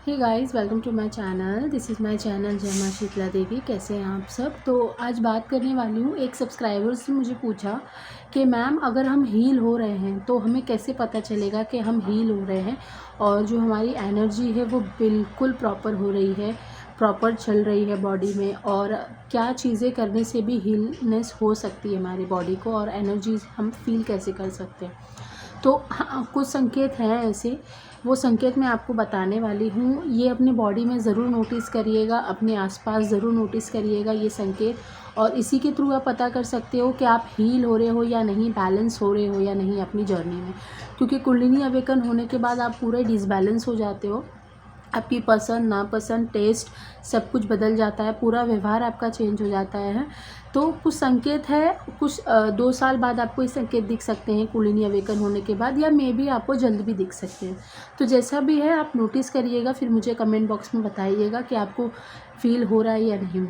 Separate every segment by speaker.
Speaker 1: Hey guys, welcome to my channel. This is my channel जय मां शीतला देवी। कैसे हैं आप सब? तो आज बात करने वाली हूँ। एक सब्सक्राइबर्स ने मुझे पूछा कि मैम, अगर हम हील हो रहे हैं तो हमें कैसे पता चलेगा कि हम हील हो रहे हैं और जो हमारी एनर्जी है वो बिल्कुल प्रॉपर हो रही है, प्रॉपर चल रही है बॉडी में, और क्या चीज़ें करने से भी हीलनेस हो सकती है हमारी बॉडी को, और एनर्जी हम फील कैसे कर सकते हैं। तो हाँ, कुछ संकेत हैं ऐसे, वो संकेत मैं आपको बताने वाली हूँ। ये अपने बॉडी में ज़रूर नोटिस करिएगा, अपने आसपास ज़रूर नोटिस करिएगा ये संकेत, और इसी के थ्रू आप पता कर सकते हो कि आप हील हो रहे हो या नहीं, बैलेंस हो रहे हो या नहीं अपनी जर्नी में। क्योंकि कुंडलिनी अवेकन होने के बाद आप पूरे डिसबैलेंस हो जाते हो। आपकी पसंद नापसंद, टेस्ट सब कुछ बदल जाता है, पूरा व्यवहार आपका चेंज हो जाता है। तो कुछ संकेत है, कुछ 2 साल बाद आपको ये संकेत दिख सकते हैं कुंडलिनी अवेकन होने के बाद, या मे बी आपको जल्द भी दिख सकते हैं। तो जैसा भी है आप नोटिस करिएगा, फिर मुझे कमेंट बॉक्स में बताइएगा कि आपको फील हो रहा है या नहीं।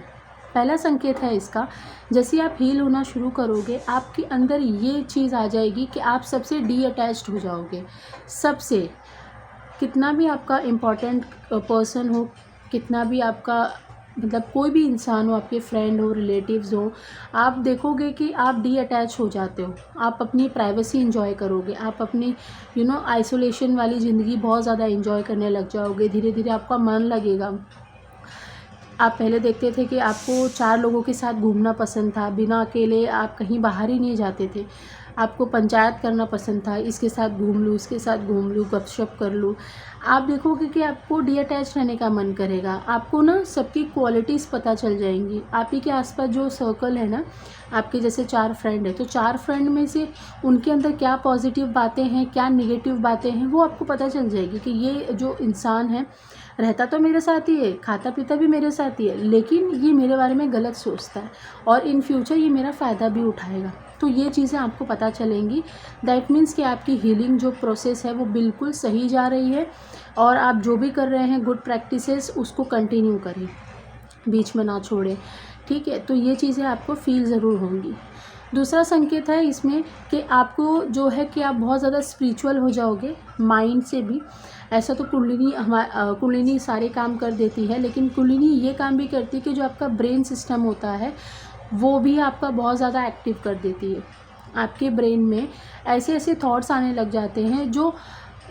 Speaker 1: पहला संकेत है इसका, जैसे आप हील होना शुरू करोगे आपके अंदर ये चीज़ आ जाएगी कि आप सबसे डी अटैच्ड हो जाओगे। सबसे, कितना भी आपका इम्पोर्टेंट पर्सन हो, कितना भी आपका मतलब कोई भी इंसान हो, आपके फ्रेंड हो, रिलेटिव्स हो, आप देखोगे कि आप डी अटैच हो जाते हो। आप अपनी प्राइवेसी इंजॉय करोगे, आप अपनी आइसोलेशन वाली ज़िंदगी बहुत ज़्यादा इंजॉय करने लग जाओगे। धीरे धीरे आपका मन लगेगा। आप पहले देखते थे कि आपको 4 लोगों के साथ घूमना पसंद था, बिना अकेले आप कहीं बाहर ही नहीं जाते थे। आपको पंचायत करना पसंद था, इसके साथ घूम लूँ, इसके साथ घूम लूँ, गपशप कर लूँ। आप देखोगे कि आपको डी अटैच रहने का मन करेगा। आपको ना सबकी क्वालिटीज़ पता चल जाएंगी। आप ही के आसपास जो सर्कल है ना, आपके जैसे 4 फ्रेंड है, तो 4 फ्रेंड में से उनके अंदर क्या पॉजिटिव बातें हैं, क्या नेगेटिव बातें हैं, वो आपको पता चल जाएगी कि ये जो इंसान है, रहता तो मेरे साथ ही है, खाता पीता भी मेरे साथ ही है, लेकिन ये मेरे बारे में गलत सोचता है और इन फ्यूचर ये मेरा फ़ायदा भी उठाएगा। तो ये चीज़ें आपको पता चलेंगी। दैट मीन्स कि आपकी हीलिंग जो प्रोसेस है वो बिल्कुल सही जा रही है, और आप जो भी कर रहे हैं गुड प्रैक्टिसेस उसको कंटिन्यू करें, बीच में ना छोड़ें। ठीक है, तो ये चीज़ें आपको फील ज़रूर होंगी। दूसरा संकेत है इसमें कि आपको जो है कि आप बहुत ज़्यादा स्पिरिचुअल हो जाओगे, माइंड से भी। ऐसा तो कुंडलिनी सारे काम कर देती है, लेकिन कुंडलिनी ये काम भी करती है कि जो आपका ब्रेन सिस्टम होता है वो भी आपका बहुत ज़्यादा एक्टिव कर देती है। आपके ब्रेन में ऐसे ऐसे थॉट्स आने लग जाते हैं जो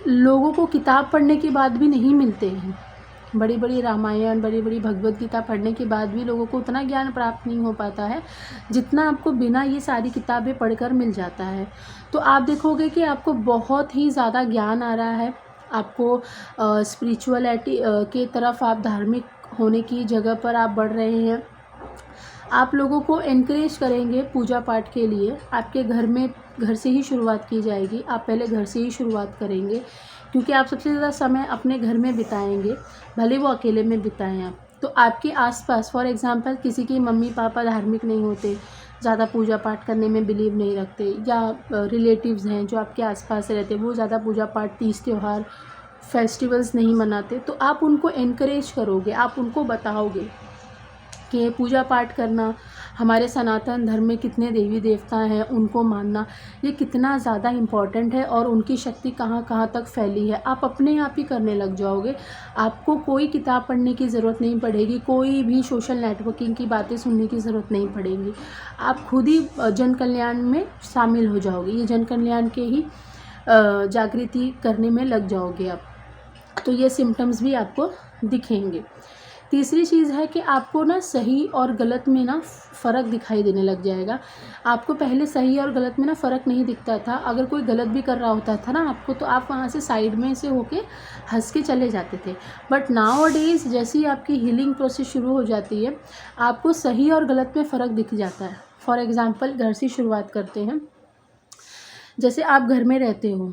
Speaker 1: लोगों को किताब पढ़ने के बाद भी नहीं मिलते हैं। बड़ी बड़ी रामायण, बड़ी बड़ी भगवत गीता पढ़ने के बाद भी लोगों को उतना ज्ञान प्राप्त नहीं हो पाता है जितना आपको बिना ये सारी किताबें पढ़कर मिल जाता है। तो आप देखोगे कि आपको बहुत ही ज़्यादा ज्ञान आ रहा है। आपको स्पिरिचुअलिटी के तरफ, आप धार्मिक होने की जगह पर आप बढ़ रहे हैं। आप लोगों को एनकरेज करेंगे पूजा पाठ के लिए। आपके घर में, घर से ही शुरुआत की जाएगी। आप पहले घर से ही शुरुआत करेंगे, क्योंकि आप सबसे ज़्यादा समय अपने घर में बिताएंगे, भले वो अकेले में बिताएं आप। तो आपके आसपास फॉर एग्ज़ाम्पल किसी की मम्मी पापा धार्मिक नहीं होते, ज़्यादा पूजा पाठ करने में बिलीव नहीं रखते, या रिलेटिव्स हैं जो आपके आसपास रहते वो ज़्यादा पूजा पाठ, तीज त्यौहार, फेस्टिवल्स नहीं मनाते, तो आप उनको एनकरेज करोगे, आप उनको बताओगे कि पूजा पाठ करना, हमारे सनातन धर्म में कितने देवी देवता हैं, उनको मानना ये कितना ज़्यादा इम्पॉर्टेंट है, और उनकी शक्ति कहाँ कहाँ तक फैली है। आप अपने आप ही करने लग जाओगे। आपको कोई किताब पढ़ने की ज़रूरत नहीं पड़ेगी, कोई भी सोशल नेटवर्किंग की बातें सुनने की ज़रूरत नहीं पड़ेगी। आप खुद ही जन कल्याण में शामिल हो जाओगे। ये जन कल्याण के ही जागृति करने में लग जाओगे आप। तो ये सिम्टम्स भी आपको दिखेंगे। तीसरी चीज़ है कि आपको ना सही और गलत में ना फ़र्क दिखाई देने लग जाएगा। आपको पहले सही और गलत में ना फ़र्क नहीं दिखता था। अगर कोई गलत भी कर रहा होता था ना आपको, तो आप वहाँ से साइड में से होके हंस के चले जाते थे। बट नाउ डेज़ जैसे ही आपकी हीलिंग प्रोसेस शुरू हो जाती है, आपको सही और गलत में फ़र्क दिख जाता है। फॉर एग्ज़ाम्पल, घर से शुरुआत करते हैं। जैसे आप घर में रहते हो,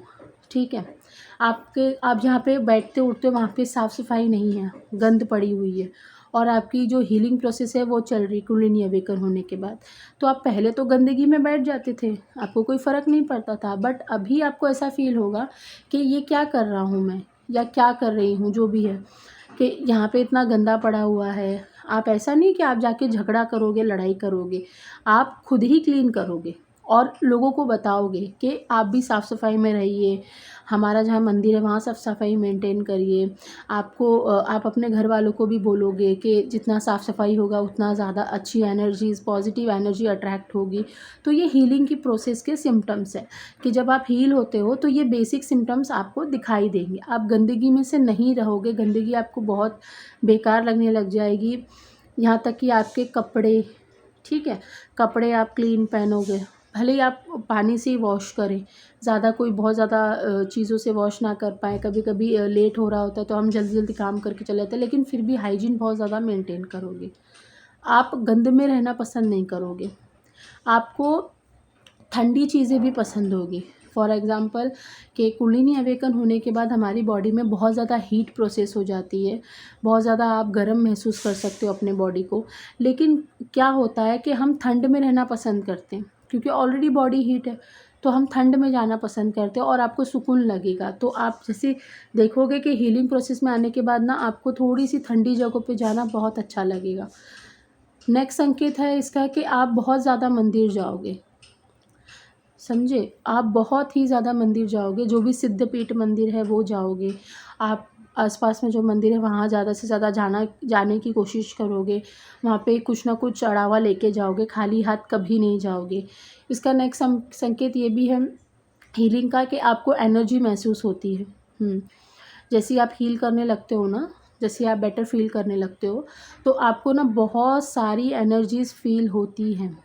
Speaker 1: ठीक है, आप जहाँ पे बैठते उठते हो वहाँ पे साफ़ सफाई नहीं है, गंद पड़ी हुई है, और आपकी जो हीलिंग प्रोसेस है वो चल रही कुंडलिनी अवेकन होने के बाद। तो आप पहले तो गंदगी में बैठ जाते थे, आपको कोई फ़र्क नहीं पड़ता था, बट अभी आपको ऐसा फ़ील होगा कि ये क्या कर रहा हूँ मैं, या क्या कर रही हूँ, जो भी है, कि यहाँ पे इतना गंदा पड़ा हुआ है। आप ऐसा नहीं कि आप जाके झगड़ा करोगे, लड़ाई करोगे, आप खुद ही क्लीन करोगे, और लोगों को बताओगे कि आप भी साफ़ सफाई में रहिए, हमारा जहाँ मंदिर है वहाँ साफ़ सफाई मेंटेन करिए। आप अपने घर वालों को भी बोलोगे कि जितना साफ़ सफाई होगा उतना ज़्यादा अच्छी एनर्जीज़, पॉजिटिव एनर्जी अट्रैक्ट होगी। तो ये हीलिंग की प्रोसेस के सिम्टम्स हैं कि जब आप हील होते हो तो ये बेसिक सिम्टम्स आपको दिखाई देंगे। आप गंदगी में से नहीं रहोगे, गंदगी आपको बहुत बेकार लगने लग जाएगी। यहाँ तक कि आपके कपड़े, ठीक है, कपड़े आप क्लीन पहनोगे, भले ही आप पानी से ही वॉश करें, ज़्यादा कोई बहुत ज़्यादा चीज़ों से वॉश ना कर पाए, कभी कभी लेट हो रहा होता है तो हम जल्दी जल्दी काम करके चले जाते हैं, लेकिन फिर भी हाइजीन बहुत ज़्यादा मेंटेन करोगे। आप गंद में रहना पसंद नहीं करोगे, आपको ठंडी चीज़ें भी पसंद होगी। फॉर एग्ज़ाम्पल कि कुंडलिनी अवेकन होने के बाद हमारी बॉडी में बहुत ज़्यादा हीट प्रोसेस हो जाती है, बहुत ज़्यादा आप गर्म महसूस कर सकते हो अपने बॉडी को। लेकिन क्या होता है कि हम ठंड में रहना पसंद करते हैं क्योंकि ऑलरेडी बॉडी हीट है, तो हम ठंड में जाना पसंद करते हैं और आपको सुकून लगेगा। तो आप जैसे देखोगे कि हीलिंग प्रोसेस में आने के बाद ना आपको थोड़ी सी ठंडी जगहों पे जाना बहुत अच्छा लगेगा। नेक्स्ट संकेत है इसका कि आप बहुत ज़्यादा मंदिर जाओगे, समझे, आप बहुत ही ज़्यादा मंदिर जाओगे, जो भी सिद्धपीठ मंदिर है वो जाओगे। आप आसपास में जो मंदिर है वहाँ ज़्यादा से ज़्यादा जाने की कोशिश करोगे, वहाँ पे कुछ ना कुछ चढ़ावा लेके जाओगे, खाली हाथ कभी नहीं जाओगे। इसका नेक्स्ट संकेत ये भी है हीलिंग का कि आपको एनर्जी महसूस होती है। जैसे ही आप हील करने लगते हो ना, जैसे आप बेटर फील करने लगते हो तो आपको ना बहुत सारी एनर्जीज़ फील होती हैं,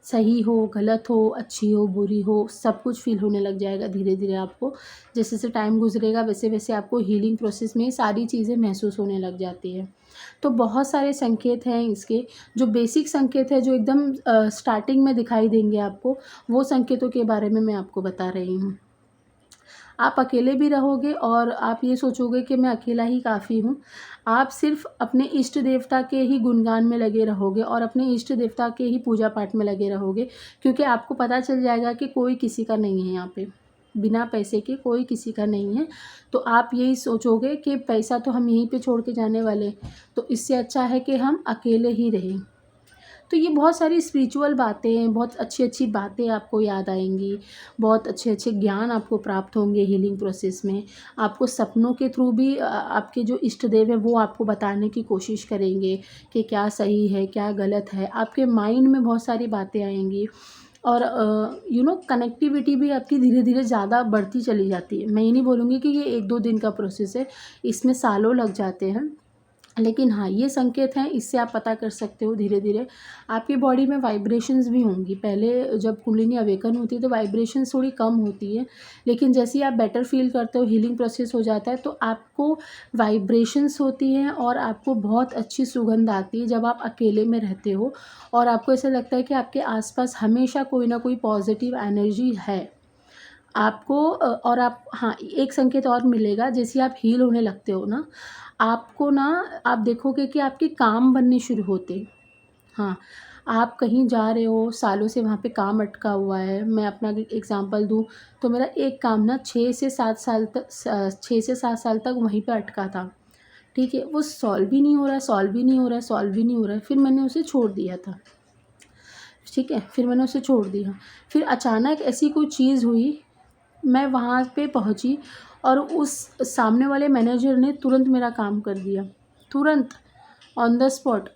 Speaker 1: सही हो, गलत हो, अच्छी हो, बुरी हो, सब कुछ फ़ील होने लग जाएगा धीरे धीरे आपको। जैसे जैसे टाइम गुजरेगा वैसे वैसे आपको हीलिंग प्रोसेस में सारी चीज़ें महसूस होने लग जाती है। तो बहुत सारे संकेत हैं इसके, जो बेसिक संकेत है जो एकदम स्टार्टिंग में दिखाई देंगे आपको, वो संकेतों के बारे में मैं आपको बता रही हूँ। आप अकेले भी रहोगे और आप ये सोचोगे कि मैं अकेला ही काफ़ी हूँ। आप सिर्फ़ अपने इष्ट देवता के ही गुणगान में लगे रहोगे और अपने इष्ट देवता के ही पूजा पाठ में लगे रहोगे, क्योंकि आपको पता चल जाएगा कि कोई किसी का नहीं है यहाँ पे, बिना पैसे के कोई किसी का नहीं है। तो आप यही सोचोगे कि पैसा तो हम यहीं पे छोड़ के जाने वाले, तो इससे अच्छा है कि हम अकेले ही रहें। तो ये बहुत सारी स्पिरिचुअल बातें हैं, बहुत अच्छी-अच्छी बातें आपको याद आएँगी, बहुत अच्छे-अच्छे ज्ञान आपको प्राप्त होंगे हीलिंग प्रोसेस में। आपको सपनों के थ्रू भी आपके जो इष्ट देव हैं वो आपको बताने की कोशिश करेंगे कि क्या सही है, क्या गलत है। आपके माइंड में बहुत सारी बातें आएँगी और कनेक्टिविटी भी आपकी धीरे-धीरे ज़्यादा बढ़ती चली जाती है। मैं ये नहीं बोलूँगी कि ये 1-2 दिन का प्रोसेस है, इसमें सालों लग जाते हैं। लेकिन हाँ, ये संकेत हैं, इससे आप पता कर सकते हो धीरे-धीरे। आपकी बॉडी में वाइब्रेशंस भी होंगी। पहले जब कुंडलिनी अवेकन होती है तो वाइब्रेशंस थोड़ी कम होती है, लेकिन जैसे ही आप बेटर फ़ील करते हो, हीलिंग प्रोसेस हो जाता है, तो आपको वाइब्रेशंस होती हैं और आपको बहुत अच्छी सुगंध आती है जब आप अकेले में रहते हो और आपको ऐसा लगता है कि आपके आस-पास हमेशा कोई ना कोई पॉज़िटिव एनर्जी है। आपको और आप हाँ, एक संकेत और मिलेगा जैसे आप हील होने लगते हो ना, आपको ना आप देखोगे कि आपके काम बनने शुरू होते हैं। हाँ, आप कहीं जा रहे हो, सालों से वहाँ पे काम अटका हुआ है। मैं अपना एग्ज़ाम्पल दूँ तो मेरा एक काम ना 6 से 7 साल तक वहीं पे अटका था, ठीक है? वो सॉल्व ही नहीं हो रहा है, सॉल्व ही नहीं हो रहा है, सॉल्व ही नहीं हो रहा है। फिर मैंने उसे छोड़ दिया था, ठीक है? फिर मैंने उसे छोड़ दिया। फिर अचानक ऐसी कोई चीज़ हुई, मैं वहाँ पे पहुँची और उस सामने वाले मैनेजर ने तुरंत मेरा काम कर दिया, तुरंत ऑन द स्पॉट,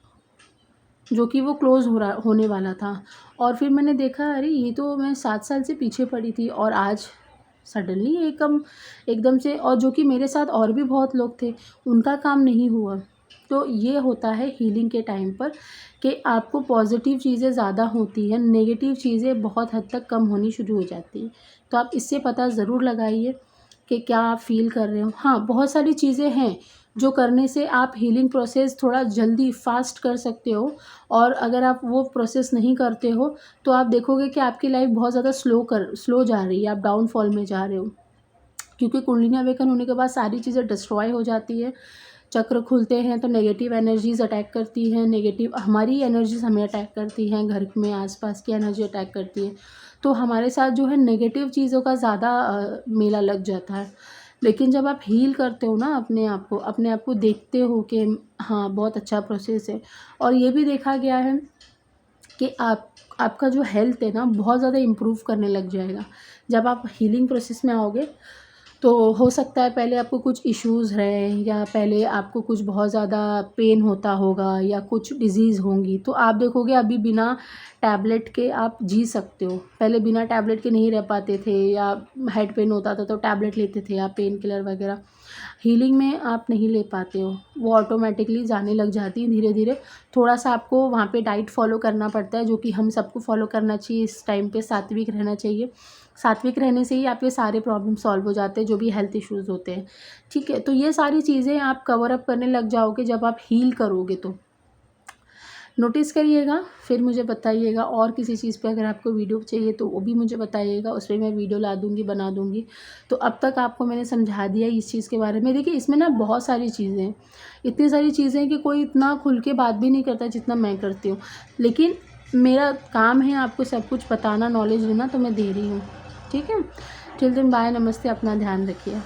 Speaker 1: जो कि वो क्लोज़ होने वाला था। और फिर मैंने देखा अरे ये तो मैं 7 साल से पीछे पड़ी थी और आज सडनली एकदम से, और जो कि मेरे साथ और भी बहुत लोग थे, उनका काम नहीं हुआ। तो ये होता है हीलिंग के टाइम पर कि आपको पॉज़िटिव चीज़ें ज़्यादा होती हैं, नेगेटिव चीज़ें बहुत हद तक कम होनी शुरू हो जाती हैं। तो आप इससे पता ज़रूर लगाइए कि क्या आप फ़ील कर रहे हो। हाँ, बहुत सारी चीज़ें हैं जो करने से आप हीलिंग प्रोसेस थोड़ा जल्दी फ़ास्ट कर सकते हो, और अगर आप वो प्रोसेस नहीं करते हो तो आप देखोगे कि आपकी लाइफ़ बहुत ज़्यादा स्लो जा रही है, आप डाउनफॉल में जा रहे हो। क्योंकि कुंडलिनी अवेकन होने के बाद सारी चीज़ें डिस्ट्रॉय हो जाती है, चक्र खुलते हैं तो नेगेटिव एनर्जीज़ अटैक करती हैं, नेगेटिव हमारी एनर्जीज़ हमें अटैक करती हैं, घर में आस-पास की एनर्जी अटैक करती है। तो हमारे साथ जो है नेगेटिव चीज़ों का ज़्यादा मेला लग जाता है। लेकिन जब आप हील करते हो ना अपने आप को देखते हो कि हाँ, बहुत अच्छा प्रोसेस है। और ये भी देखा गया है कि आपका जो हेल्थ है ना बहुत ज़्यादा इम्प्रूव करने लग जाएगा। जब आप हीलिंग प्रोसेस में आओगे तो हो सकता है पहले आपको कुछ इश्यूज़ रहें या पहले आपको कुछ बहुत ज़्यादा पेन होता होगा या कुछ डिज़ीज़ होंगी, तो आप देखोगे अभी बिना टैबलेट के आप जी सकते हो। पहले बिना टैबलेट के नहीं रह पाते थे, या हेड पेन होता था तो टैबलेट लेते थे या पेन किलर वगैरह। हीलिंग में आप नहीं ले पाते हो, वो ऑटोमेटिकली जाने लग जाती है धीरे धीरे। थोड़ा सा आपको वहाँ पे डाइट फॉलो करना पड़ता है, जो कि हम सबको फॉलो करना चाहिए इस टाइम पे। सात्विक रहना चाहिए, सात्विक रहने से ही आपके सारे प्रॉब्लम सॉल्व हो जाते हैं, जो भी हेल्थ इश्यूज़ होते हैं, ठीक है। तो ये सारी चीज़ें आप कवर अप करने लग जाओगे जब आप हील करोगे। तो नोटिस करिएगा, फिर मुझे बताइएगा। और किसी चीज़ पे अगर आपको वीडियो चाहिए तो वो भी मुझे बताइएगा, उस पर मैं वीडियो ला दूँगी, बना दूँगी। तो अब तक आपको मैंने समझा दिया इस चीज़ के बारे में। देखिए इसमें ना बहुत सारी चीज़ें हैं, इतनी सारी चीज़ें हैं कि कोई इतना खुल के बात भी नहीं करता जितना मैं करती हूँ, लेकिन मेरा काम है आपको सब कुछ बताना, नॉलेज देना, तो मैं दे रही हूँ, ठीक है। टिल देन बाय, नमस्ते, अपना ध्यान रखिए।